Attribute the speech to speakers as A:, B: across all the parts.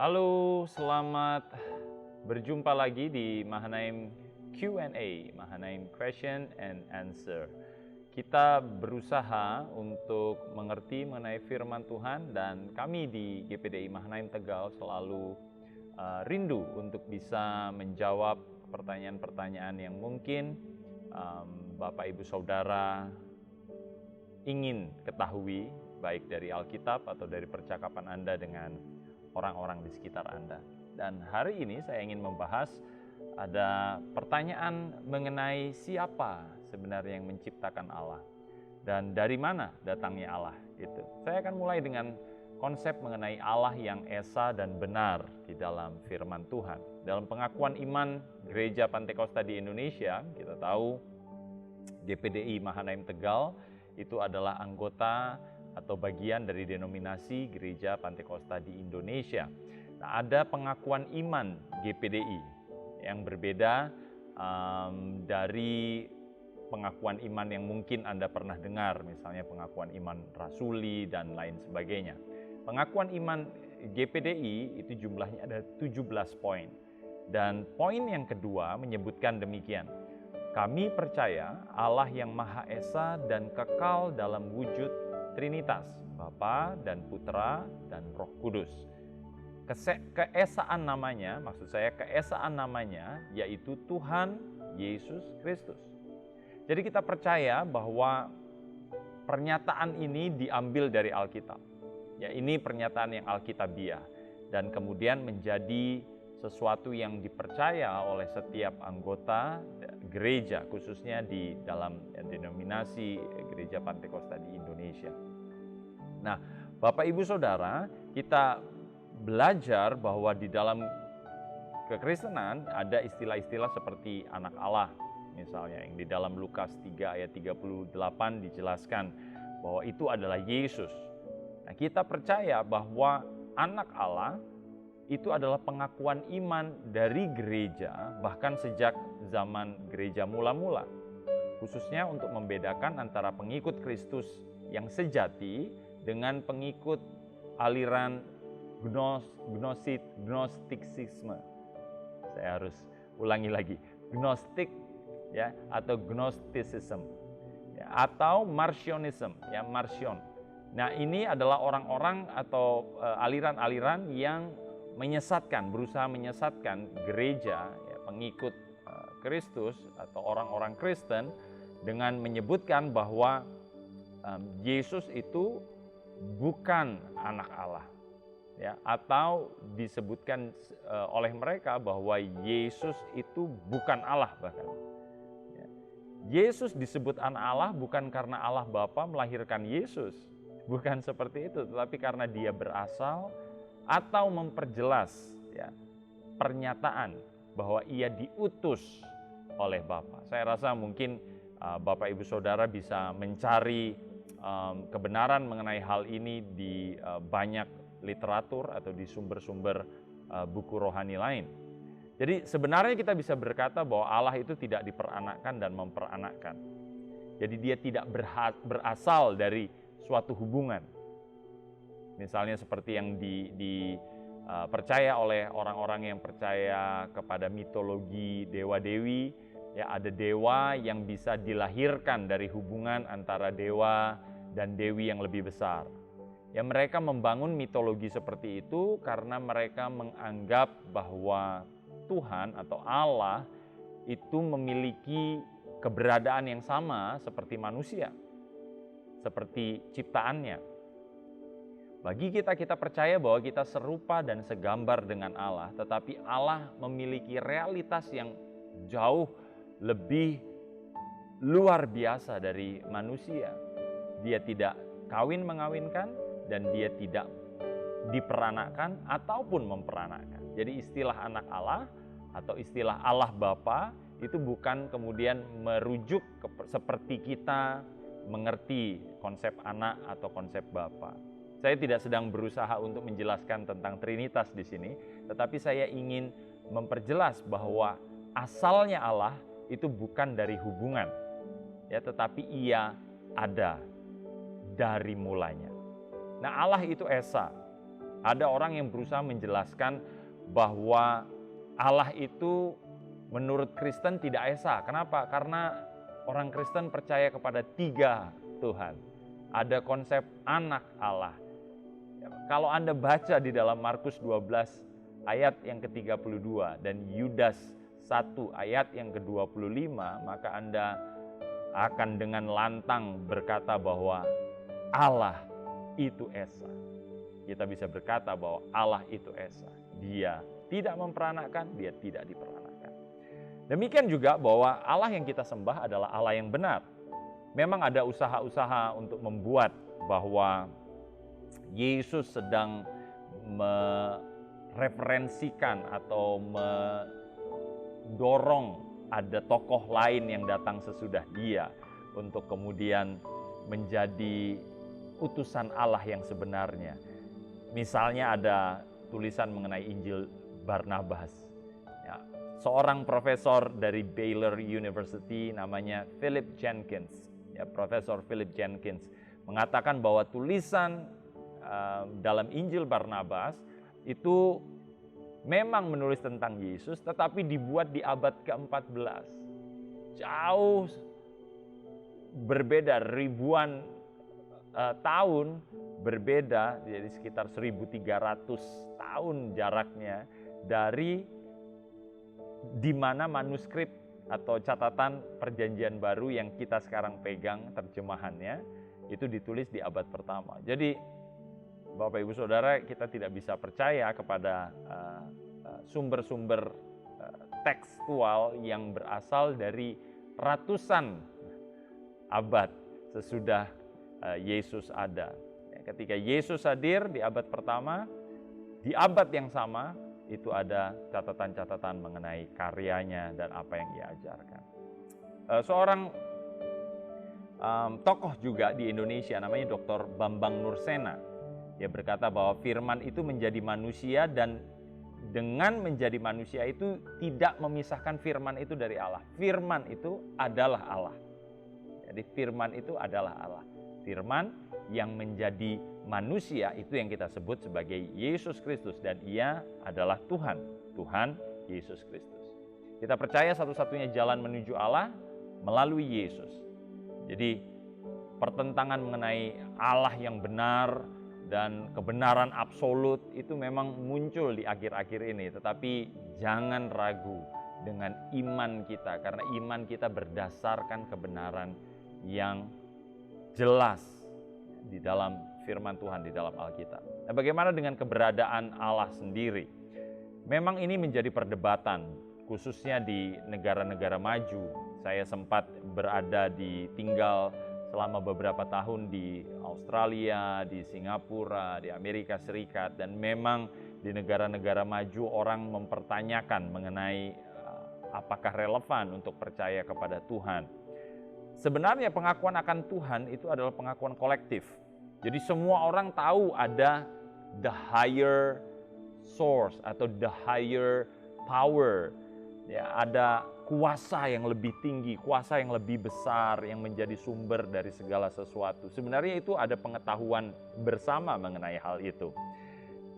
A: Halo, selamat berjumpa lagi di Mahanaim Q&A, Mahanaim Question and Answer. Kita berusaha untuk mengerti mengenai firman Tuhan dan kami di GPDI Mahanaim Tegal selalu rindu untuk bisa menjawab pertanyaan-pertanyaan yang mungkin Bapak Ibu Saudara ingin ketahui, baik dari Alkitab atau dari percakapan Anda dengan orang-orang di sekitar Anda. Dan hari ini saya ingin membahas ada pertanyaan mengenai siapa sebenarnya yang menciptakan Allah dan dari mana datangnya Allah itu. Saya akan mulai dengan konsep mengenai Allah yang esa dan benar di dalam firman Tuhan. Dalam pengakuan iman Gereja Pantekosta di Indonesia, kita tahu GPDI Mahanaim Tegal itu adalah anggota atau bagian dari denominasi Gereja Pantekosta di Indonesia. Nah, ada pengakuan iman GPDI yang berbeda dari pengakuan iman yang mungkin Anda pernah dengar, misalnya pengakuan iman rasuli dan lain sebagainya. Pengakuan iman GPDI itu jumlahnya ada 17 poin. Dan poin yang kedua menyebutkan demikian. Kami percaya Allah yang Maha Esa dan kekal dalam wujud Trinitas, Bapa dan Putra dan Roh Kudus. Keesaan namanya, maksud saya keesaan namanya, yaitu Tuhan Yesus Kristus. Jadi kita percaya bahwa pernyataan ini diambil dari Alkitab. Ya, ini pernyataan yang Alkitabiah dan kemudian menjadi sesuatu yang dipercaya oleh setiap anggota gereja, khususnya di dalam denominasi Gereja Pantekosta di Indonesia. Nah, Bapak Ibu Saudara, kita belajar bahwa di dalam kekristenan ada istilah-istilah seperti anak Allah. Misalnya yang di dalam Lukas 3 ayat 38 dijelaskan bahwa itu adalah Yesus. Nah, kita percaya bahwa anak Allah itu adalah pengakuan iman dari gereja bahkan sejak zaman gereja mula-mula. Khususnya untuk membedakan antara pengikut Kristus yang sejati dengan pengikut aliran gnostisisme. Saya harus ulangi lagi. Gnostik ya atau gnosticism ya, atau Marcionism ya, Marcion. Nah, ini adalah orang-orang atau aliran-aliran yang berusaha menyesatkan gereja, ya, pengikut Kristus atau orang-orang Kristen dengan menyebutkan bahwa Yesus itu bukan anak Allah, ya, atau disebutkan oleh mereka bahwa Yesus itu bukan Allah bahkan. Ya. Yesus disebut anak Allah bukan karena Allah Bapa melahirkan Yesus, bukan seperti itu, tetapi karena dia berasal atau memperjelas ya, pernyataan bahwa ia diutus oleh Bapa. Saya rasa mungkin Bapak Ibu Saudara bisa mencari kebenaran mengenai hal ini di banyak literatur atau di sumber-sumber buku rohani lain. Jadi sebenarnya kita bisa berkata bahwa Allah itu tidak diperanakkan dan memperanakkan. Jadi dia tidak berasal dari suatu hubungan. Misalnya seperti yang dipercaya oleh orang-orang yang percaya kepada mitologi dewa-dewi, ya, ada dewa yang bisa dilahirkan dari hubungan antara dewa dan dewi yang lebih besar. Ya, mereka membangun mitologi seperti itu karena mereka menganggap bahwa Tuhan atau Allah itu memiliki keberadaan yang sama seperti manusia, seperti ciptaannya. Bagi kita percaya bahwa kita serupa dan segambar dengan Allah, tetapi Allah memiliki realitas yang jauh lebih luar biasa dari manusia. Dia tidak kawin-mengawinkan dan dia tidak diperanakkan ataupun memperanakkan. Jadi istilah anak Allah atau istilah Allah Bapa itu bukan kemudian merujuk seperti kita mengerti konsep anak atau konsep Bapa. Saya tidak sedang berusaha untuk menjelaskan tentang Trinitas di sini, tetapi saya ingin memperjelas bahwa asalnya Allah itu bukan dari hubungan, ya, tetapi ia ada dari mulanya. Nah, Allah itu esa. Ada orang yang berusaha menjelaskan bahwa Allah itu menurut Kristen tidak esa. Kenapa? Karena orang Kristen percaya kepada 3 Tuhan. Ada konsep anak Allah. Kalau Anda baca di dalam Markus 12 ayat yang ke-32 dan Yudas 1 ayat yang ke-25, maka Anda akan dengan lantang berkata bahwa Allah itu esa. Kita bisa berkata bahwa Allah itu esa. Dia tidak memperanakan, dia tidak diperanakan. Demikian juga bahwa Allah yang kita sembah adalah Allah yang benar. Memang ada usaha-usaha untuk membuat bahwa Yesus sedang mereferensikan atau mendorong ada tokoh lain yang datang sesudah dia untuk kemudian menjadi utusan Allah yang sebenarnya. Misalnya ada tulisan mengenai Injil Barnabas. Ya, seorang profesor dari Baylor University namanya Philip Jenkins, ya, Profesor Philip Jenkins mengatakan bahwa tulisan dalam Injil Barnabas itu memang menulis tentang Yesus, tetapi dibuat di abad ke-14. Jauh berbeda, ribuan tahun berbeda, jadi sekitar 1300 tahun jaraknya dari di mana manuskrip atau catatan Perjanjian Baru yang kita sekarang pegang terjemahannya itu ditulis di abad pertama. Jadi Bapak Ibu Saudara, kita tidak bisa percaya kepada sumber-sumber tekstual yang berasal dari ratusan abad sesudah Yesus ada. Ketika Yesus hadir di abad pertama, di abad yang sama itu ada catatan-catatan mengenai karyanya dan apa yang ia ajarkan. Seorang tokoh juga di Indonesia namanya Dr. Bambang Nursena. Dia berkata bahwa firman itu menjadi manusia dan dengan menjadi manusia itu tidak memisahkan firman itu dari Allah. Firman itu adalah Allah. Jadi firman itu adalah Allah. Firman yang menjadi manusia itu yang kita sebut sebagai Yesus Kristus dan ia adalah Tuhan. Tuhan Yesus Kristus. Kita percaya satu-satunya jalan menuju Allah melalui Yesus. Jadi pertentangan mengenai Allah yang benar dan kebenaran absolut itu memang muncul di akhir-akhir ini. Tetapi jangan ragu dengan iman kita, karena iman kita berdasarkan kebenaran yang jelas di dalam firman Tuhan, di dalam Alkitab. Nah, bagaimana dengan keberadaan Allah sendiri? Memang ini menjadi perdebatan, khususnya di negara-negara maju. Saya sempat tinggal selama beberapa tahun di Australia, di Singapura, di Amerika Serikat, dan memang di negara-negara maju orang mempertanyakan mengenai apakah relevan untuk percaya kepada Tuhan. Sebenarnya pengakuan akan Tuhan itu adalah pengakuan kolektif. Jadi semua orang tahu ada the higher source atau the higher power. Ya, ada kuasa yang lebih tinggi, kuasa yang lebih besar yang menjadi sumber dari segala sesuatu. Sebenarnya itu ada pengetahuan bersama mengenai hal itu.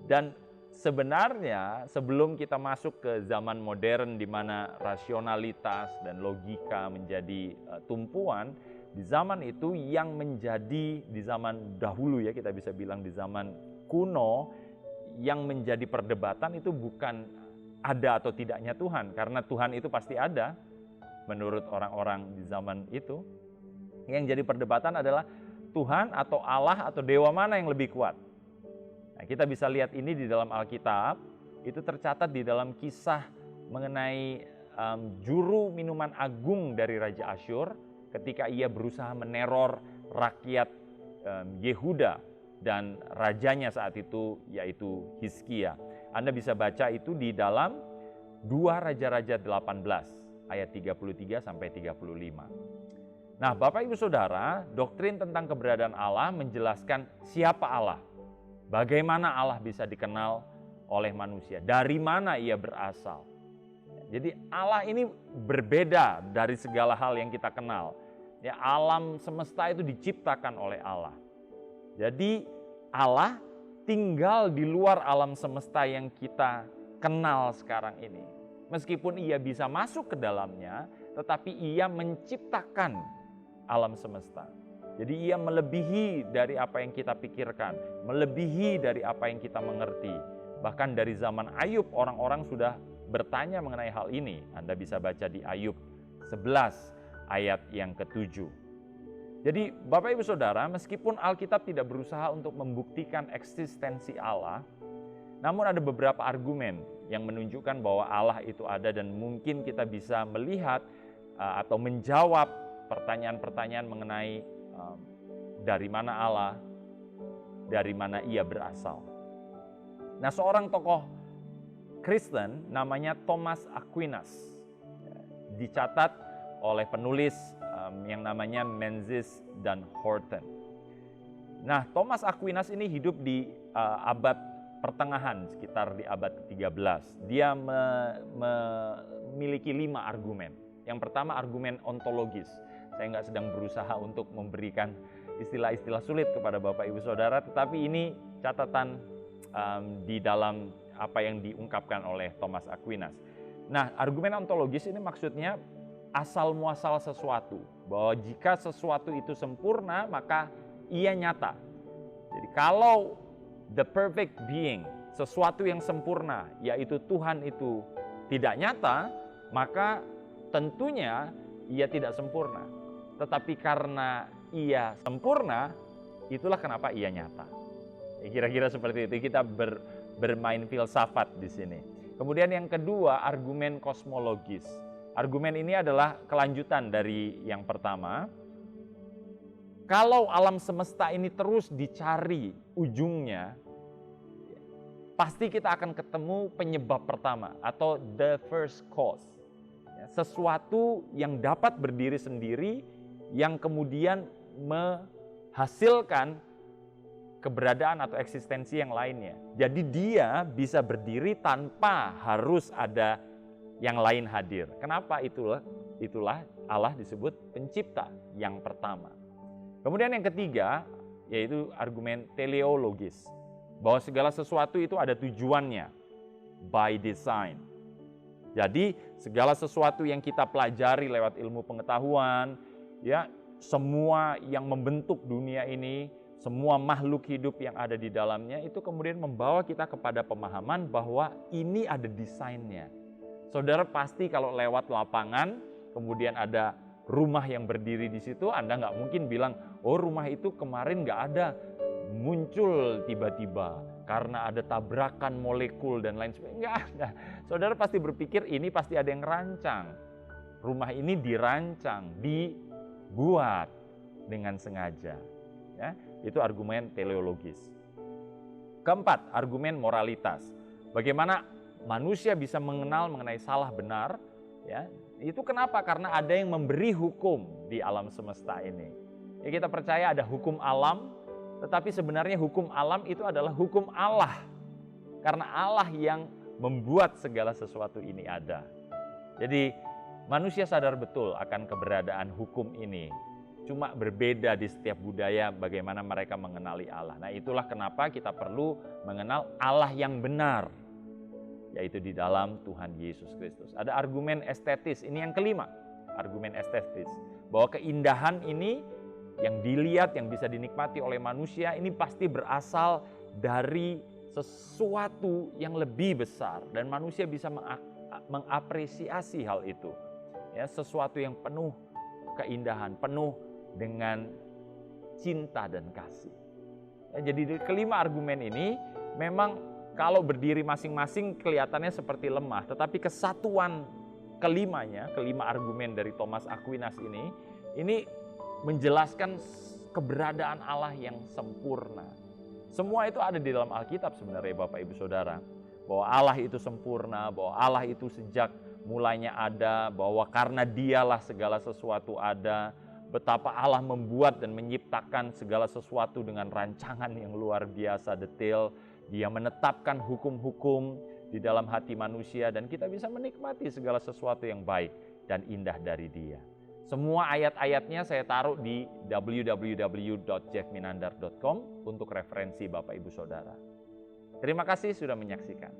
A: Dan sebenarnya sebelum kita masuk ke zaman modern di mana rasionalitas dan logika menjadi tumpuan, di zaman itu yang menjadi di zaman dahulu, ya kita bisa bilang di zaman kuno, yang menjadi perdebatan itu bukan ada atau tidaknya Tuhan, karena Tuhan itu pasti ada menurut orang-orang di zaman itu. Yang jadi perdebatan adalah Tuhan atau Allah atau dewa mana yang lebih kuat. Nah, kita bisa lihat ini di dalam Alkitab, itu tercatat di dalam kisah mengenai juru minuman agung dari Raja Asyur ketika ia berusaha meneror rakyat Yehuda dan rajanya saat itu yaitu Hizkia. Anda bisa baca itu di dalam 2 Raja-Raja 18 ayat 33 sampai 35. Nah, Bapak Ibu Saudara, doktrin tentang keberadaan Allah menjelaskan siapa Allah. Bagaimana Allah bisa dikenal oleh manusia, dari mana ia berasal. Jadi Allah ini berbeda dari segala hal yang kita kenal. Ya, alam semesta itu diciptakan oleh Allah. Jadi Allah tinggal di luar alam semesta yang kita kenal sekarang ini. Meskipun ia bisa masuk ke dalamnya, tetapi ia menciptakan alam semesta. Jadi ia melebihi dari apa yang kita pikirkan, melebihi dari apa yang kita mengerti. Bahkan dari zaman Ayub orang-orang sudah bertanya mengenai hal ini. Anda bisa baca di Ayub 11 ayat yang ke-7. Jadi Bapak Ibu Saudara, meskipun Alkitab tidak berusaha untuk membuktikan eksistensi Allah, namun ada beberapa argumen yang menunjukkan bahwa Allah itu ada dan mungkin kita bisa melihat atau menjawab pertanyaan-pertanyaan mengenai dari mana Allah, dari mana ia berasal. Nah, seorang tokoh Kristen namanya Thomas Aquinas, dicatat oleh penulis yang namanya Menzies dan Horton. Nah, Thomas Aquinas ini hidup di abad pertengahan, sekitar di abad ke-13. Dia memiliki 5 argumen. Yang pertama argumen ontologis. Saya nggak sedang berusaha untuk memberikan istilah-istilah sulit kepada Bapak Ibu Saudara, tetapi ini catatan di dalam apa yang diungkapkan oleh Thomas Aquinas. Nah, argumen ontologis ini maksudnya asal muasal sesuatu, bahwa jika sesuatu itu sempurna maka ia nyata. Jadi kalau the perfect being, sesuatu yang sempurna, yaitu Tuhan itu tidak nyata, maka tentunya ia tidak sempurna. Tetapi karena ia sempurna, itulah kenapa ia nyata. Kira-kira seperti itu, kita bermain filsafat di sini. Kemudian yang kedua, argumen kosmologis. Argumen ini adalah kelanjutan dari yang pertama. Kalau alam semesta ini terus dicari ujungnya, pasti kita akan ketemu penyebab pertama atau the first cause. Sesuatu yang dapat berdiri sendiri yang kemudian menghasilkan keberadaan atau eksistensi yang lainnya. Jadi dia bisa berdiri tanpa harus ada yang lain hadir. Kenapa? Itulah Allah disebut pencipta yang pertama. Kemudian yang ketiga, yaitu argumen teleologis, bahwa segala sesuatu itu ada tujuannya, by design. Jadi segala sesuatu yang kita pelajari lewat ilmu pengetahuan, ya, semua yang membentuk dunia ini, semua makhluk hidup yang ada di dalamnya itu kemudian membawa kita kepada pemahaman bahwa ini ada desainnya. Saudara pasti kalau lewat lapangan, kemudian ada rumah yang berdiri di situ, Anda nggak mungkin bilang, oh rumah itu kemarin nggak ada, muncul tiba-tiba karena ada tabrakan molekul dan lain sebagainya. Nggak ada. Saudara pasti berpikir ini pasti ada yang rancang. Rumah ini dirancang, dibuat dengan sengaja. Ya, itu argumen teleologis. Keempat, argumen moralitas. Bagaimana manusia bisa mengenal mengenai salah benar, ya. Itu kenapa? Karena ada yang memberi hukum di alam semesta ini. Ya, kita percaya ada hukum alam, tetapi sebenarnya hukum alam itu adalah hukum Allah. Karena Allah yang membuat segala sesuatu ini ada. Jadi manusia sadar betul akan keberadaan hukum ini. Cuma berbeda di setiap budaya bagaimana mereka mengenali Allah. Nah, itulah kenapa kita perlu mengenal Allah yang benar, yaitu di dalam Tuhan Yesus Kristus. Ada argumen estetis, ini yang kelima, argumen estetis. Bahwa keindahan ini yang dilihat, yang bisa dinikmati oleh manusia, ini pasti berasal dari sesuatu yang lebih besar. Dan manusia bisa mengapresiasi hal itu. Ya, sesuatu yang penuh keindahan, penuh dengan cinta dan kasih. Ya, jadi kelima argumen ini memang kalau berdiri masing-masing kelihatannya seperti lemah, tetapi kesatuan kelima argumen dari Thomas Aquinas ini menjelaskan keberadaan Allah yang sempurna. Semua itu ada di dalam Alkitab sebenarnya Bapak Ibu Saudara. Bahwa Allah itu sempurna, bahwa Allah itu sejak mulanya ada, bahwa karena dialah segala sesuatu ada, betapa Allah membuat dan menciptakan segala sesuatu dengan rancangan yang luar biasa detail. Dia menetapkan hukum-hukum di dalam hati manusia dan kita bisa menikmati segala sesuatu yang baik dan indah dari Dia. Semua ayat-ayatnya saya taruh di www.jeffminandar.com untuk referensi Bapak Ibu Saudara. Terima kasih sudah menyaksikan.